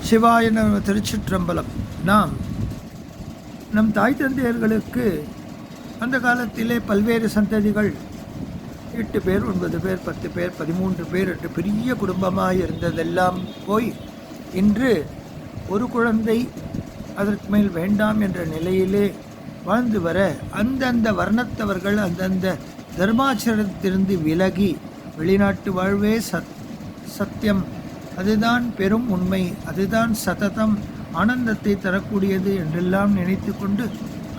சிவாய நம. திருச்சிற்றம்பலம். நம் தாய் தந்தையர்களுக்கு அந்த காலத்திலே பல்வேறு சந்ததிகள் 8 பேர் 9 பேர் 10 பேர் 13 பேர் என்று பெரிய குடும்பமாக இருந்ததெல்லாம் போய் இன்று ஒரு குழந்தை அதற்கு மேல் வேண்டாம் என்ற நிலையிலே வாழ்ந்து வர அந்தந்த வர்ணத்தவர்கள் அந்தந்த தர்மாச்சரத்திலிருந்து விலகி வெளிநாட்டு வாழ்வே சத்தியம், அதுதான் பெரும் உண்மை, அதுதான் சததம் ஆனந்தத்தை தரக்கூடியது என்றெல்லாம் நினைத்து கொண்டு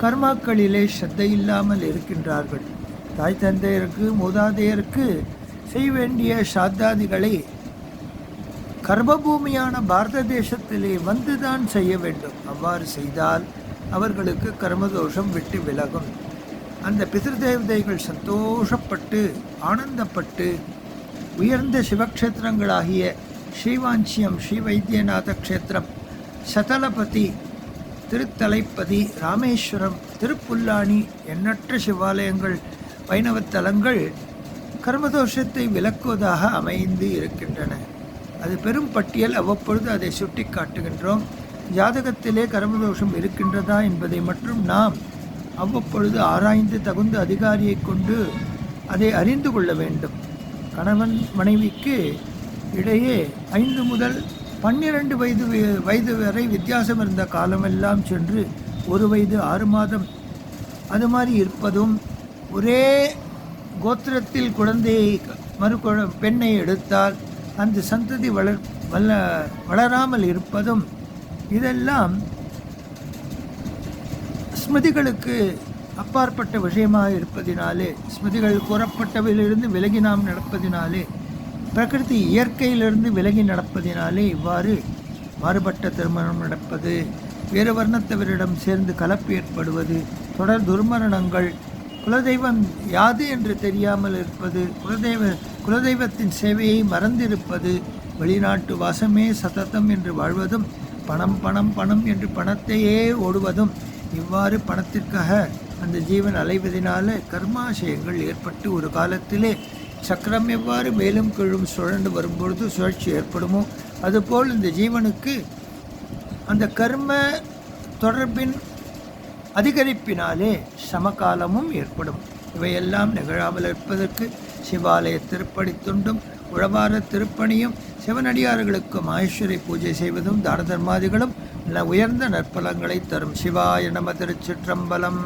கர்மாக்களிலே ஸ்ரத்தை இல்லாமல் இருக்கின்றார்கள். தாய் தந்தையருக்கு மூதாதையருக்கு செய்ய வேண்டிய சாத்தாதிகளை கர்மபூமியான பாரத தேசத்திலே வந்துதான் செய்ய வேண்டும். அவ்வாறு செய்தால் அவர்களுக்கு கர்மதோஷம் விட்டு விலகும். அந்த பிதிருதேவதைகள் சந்தோஷப்பட்டு ஆனந்தப்பட்டு உயர்ந்த சிவக்ஷேத்திரங்களாகிய ஸ்ரீவாஞ்சியம், ஸ்ரீ வைத்தியநாத க்ஷேத்திரம், சதலபதி, திருத்தலைப்பதி, ராமேஸ்வரம், திருப்புல்லானி, எண்ணற்ற சிவாலயங்கள், வைணவத்தலங்கள் கர்மதோஷத்தை விலக்குவதாக அமைந்து இருக்கின்றன. அது பெரும் பட்டியல். அவ்வப்பொழுது அதை சுட்டி காட்டுகின்றோம். ஜாதகத்திலே கர்மதோஷம் இருக்கின்றதா என்பதை மட்டும் நாம் அவ்வப்பொழுது ஆராய்ந்து தகுந்த அதிகாரியை கொண்டு அதை அறிந்து கொள்ள வேண்டும். கணவன் மனைவிக்கு இடையே 5 முதல் 12 வயது வரை வித்தியாசம் இருந்த காலமெல்லாம் சென்று 1 வயது 6 மாதம் அது மாதிரி இருப்பதும், ஒரே கோத்திரத்தில் குழந்தையை பெண்ணை எடுத்தால் அந்த சந்ததி வளராமல் இருப்பதும், இதெல்லாம் ஸ்மிருதிகளுக்கு அப்பாற்பட்ட விஷயமாக இருப்பதினாலே, ஸ்மிருதிகள் கூறப்பட்டவையிலிருந்து விலகி நாம் நடப்பதினாலே, பிரகிருதி இயற்கையிலிருந்து விலகி நடப்பதினாலே இவ்வாறு மாறுபட்ட திருமணம் நடப்பது, வேறு வர்ணத்தவரிடம் சேர்ந்து கலப்பு ஏற்படுவது, தொடர் துர்மரணங்கள், குலதெய்வம் யாது என்று தெரியாமல் இருப்பது, குலதெய்வத்தின் சேவையை மறந்திருப்பது, வெளிநாட்டு வாசமே சததம் என்று வாழ்வதும், பணம் பணம் பணம் என்று பணத்தையே ஓடுவதும், இவ்வாறு பணத்திற்காக அந்த ஜீவன் அலைவதனால கர்மாசயங்கள் ஏற்பட்டு ஒரு காலத்திலே சக்கரம் எவ்வாறு மேலும் கீழும் சுழண்டு வரும்பொழுது சுழற்சி ஏற்படுமோ அதுபோல் இந்த ஜீவனுக்கு அந்த கர்ம தொடர்பின் அதிகரிப்பினாலே சமகாலமும் ஏற்படும். இவையெல்லாம் நிகழாமல் இருப்பதற்கு சிவாலய திருப்பணி தொண்டும் உழவார திருப்பணியும் சிவனடியார்களுக்கும் ஆயுஷ்வரை பூஜை செய்வதும் தான தர்மாதிகளும் உயர்ந்த நற்பலங்களை தரும். சிவாய நம. திருச்சிற்றம்பலம்.